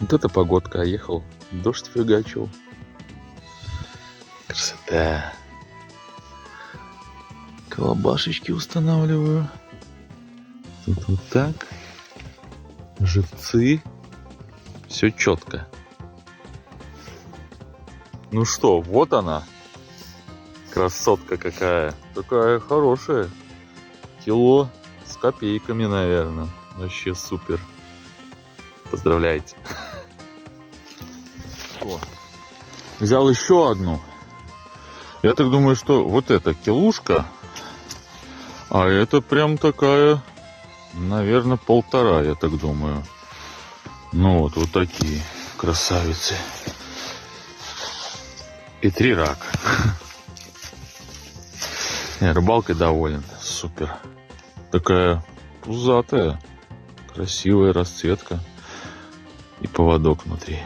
Вот это погодка, а ехал дождь фигачил. Красота. Колобашечки устанавливаю. Тут вот так. Живцы. Все четко. Ну что, вот она. Красотка какая. Такая хорошая. Кило с копейками, наверное. Вообще супер. Поздравляйте. О, взял еще одну. Я так думаю, что вот эта килушка, а это прям такая, наверное, 1,5, я так думаю. Ну вот такие красавицы. И 3 рака. Рыбалкой доволен. Супер. Такая пузатая. Красивая расцветка. И поводок внутри.